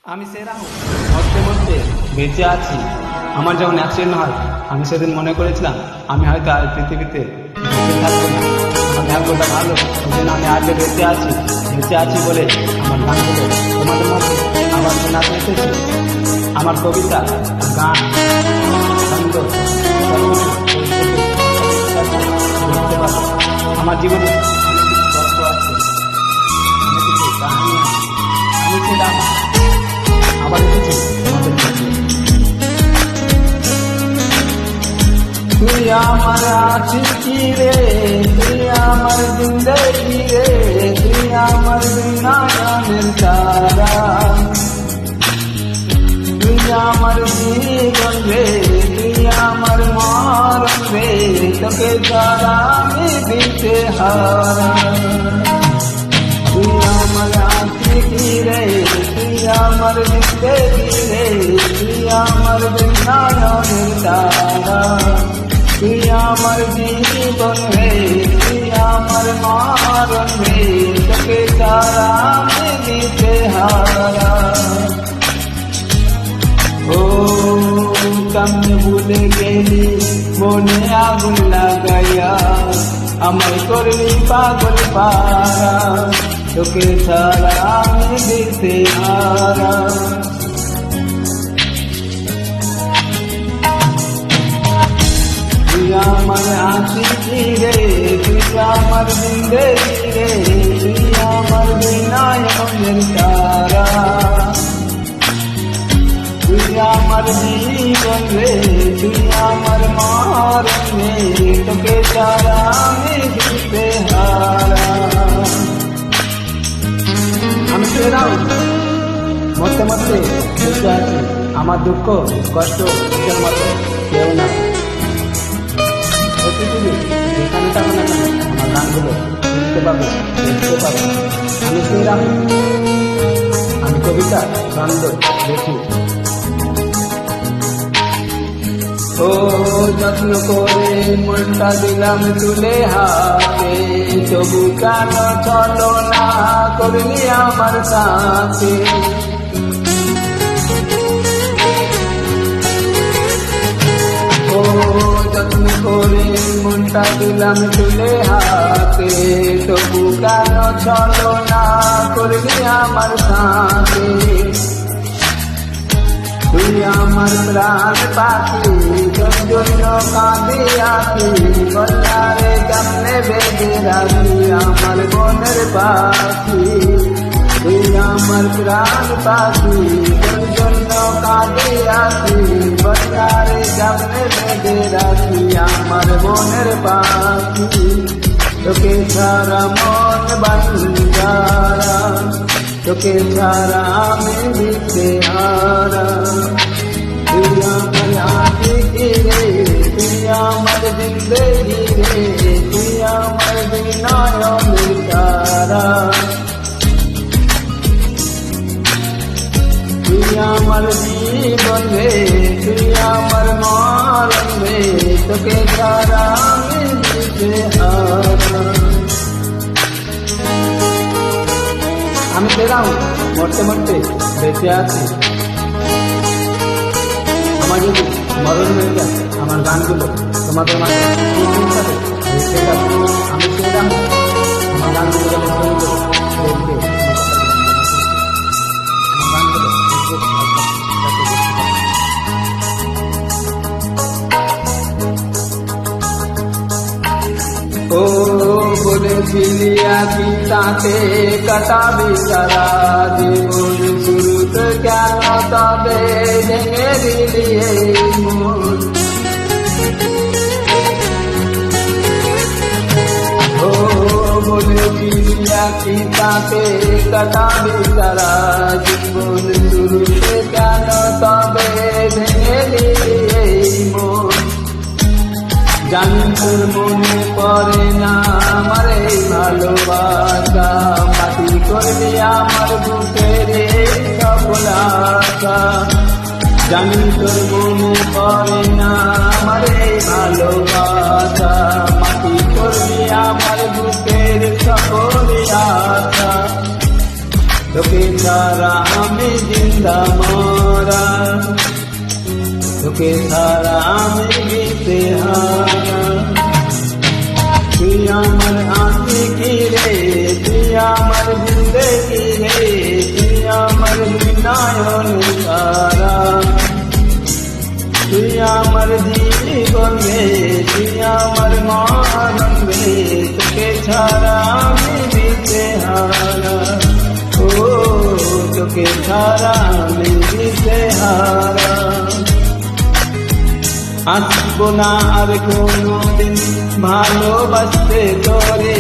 আমি সেরা মরতে মরতে বেঁচে আছি। আমার যখন অ্যাক্সিডেন্ট হয় আমি সেদিন মনে করেছিলাম আমি হয়তো আর পৃথিবীতে বেঁচে থাকবো না। আমার ভাগ্যটা ভালো, ওই জন্য আমি আজকে বেঁচে আছি বলে আমার গানগুলো তোমাদের মধ্যে আবার শোনাতে এসেছি। আমার কবিতা, গান, ছন্দ দেখতে পাবো। আমার জীবনে অনেক কিছু গল্প আছে, অনেক কিছু কাহিনী আছে। আমি সেটা আবার এসেছি তোমাদের কাছে। তুই আমার আশিকি রে, তুই আমার জিন্দেগি রে, তুই আমার বিনায়নের তারা, তুই আমার জীবন রে, তুই আমার মরণ রে, তোকে ছাড়া আমি দিতে হারা। তুই আমার আশিকি রে, তুই আমার জিন্দেগি রে, তুই আমার বিনায়নের তারা, তুই আমার জীবন রে, তুই আমার মরণ রে, তোকে ছাড়া আমি দিতে হারা। ও কেমনে ভুলে গেলি মনে আগুন লাগাইয়া, আমায় করলি পাগল পারা, তোকে ছাড়া আমি দিতে হারা। তুই আমার আশিকি রে, তুই আমার জিন্দেগি রে, তুই আমার বিনায়নের তারা, তুই আমার জীবন রে, তুই আমার মরণ রে, তোকে ছাড়া আমি দিতে হারা। আমি সেরাও মরতে মরতে বেঁচে আছি। আমার দুঃখ কষ্ট নিজের মতো কেউ না। যেখানে থাকো না কেন আমার গানগুলো শুনতে পাবো, দেখতে পাবো। আমি সেরা, আমি কবিতা, ছন্দ দেখি। ও যত্ন করে মনটা দিলাম তুলে হাতে, তবু কেন চলো না করলি আমার সাথে। ও যত্ন করে মনটা দিলাম তুলে হাতে, তবু কেন চলো না করলি আমার সাথে। তুই আমার প্রাণ পাখি, তোর জন্য কাঁদে আছি, বল্লারে কেমনে বেঁধে রাখি আমার মনের পাখি। তুই আমার প্রাণ পাখি, তোর জন্য কাঁদে আছি, বল্লারে কেমনে বেঁধে রাখি আমার মনের পাখি। তোকে ছাড়া মন বাঞ্জারা, তোকে ছাড়া আমি দিতে হারা। তুই আমার আশিকি রে, তুই আমার জিন্দেগি রে, তুই আমার বিনায়নের তারা, তুই আমার জীবন রে, তুই আমার মরণ রে, তোকে ছাড়া আমি দিতে হারা। আমি সেরাও মরতে মরতে বেঁচে আছি। আমার যদি মরণ হয়ে যায় আমার গানগুলো তোমাদের মাঝে দেখতে যাবো। আমি সেরাম আমার গানগুলো যখন শুনবো দেখবে ও বলেছিলি আছি তাতে কাটাবি সারা জীবন, শুরুতে কেন তবে ভেঙে দিলি এই মন। ও বলেছিলি আছি তাতে কাটাবি সারা জীবন, শুরুতে কেন তবে ভেঙে দিলি এই মন। জানি তোর মনে পড়ে না আমার এই ভালোবাসা, মাটি করবি আমার বুকের সকল আশা। জানি তোর মনে পড়ে না আমার এই ভালোবাসা, মাটি করবি আমার বুকের সকল আশা। তোকে ছাড়া আমি আমি জিন্দা মরা, তোকে ছাড়া আমি দিতে হারা। তুই আমার আশিকি রে, তুই আমার জিন্দেগি রে, তুই আমার নয়ন তারা। তুই আমার জীবন রে, তুই আমার মরণ রে, তোকে ছাড়া আমি দিতে হারা। ও তোকে ছাড়া আমি দিতে হারা। আসবো না আর কোনোদিন ভালোবাসতে তোরে,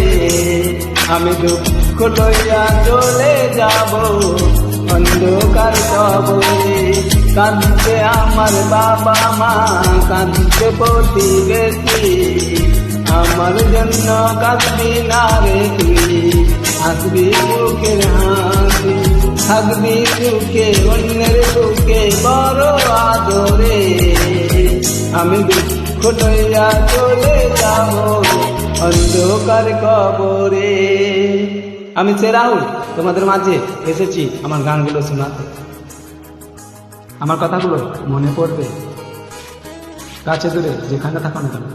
আমি দুঃখ লইয়া চলে যাব অন্ধকার কবরে। কাঁদছে আমার বাবা মা, কাঁদছে প্রতিবেশী, আমার জন্য কাঁদবি না রে তুই। আসবি সুখের হাসি, থাকবি সুখে অন্যের বুকে বড় আদরে। আমি দুঃখ লইয়া চলে যাব অন্ধকার কবরে। আমি সে রাহুল তোমাদের মাঝে এসেছি আমার গানগুলো শোনাতে। আমার কথাগুলো মনে পড়বে, কাছে দূরে যেখানে থাকো না কেন।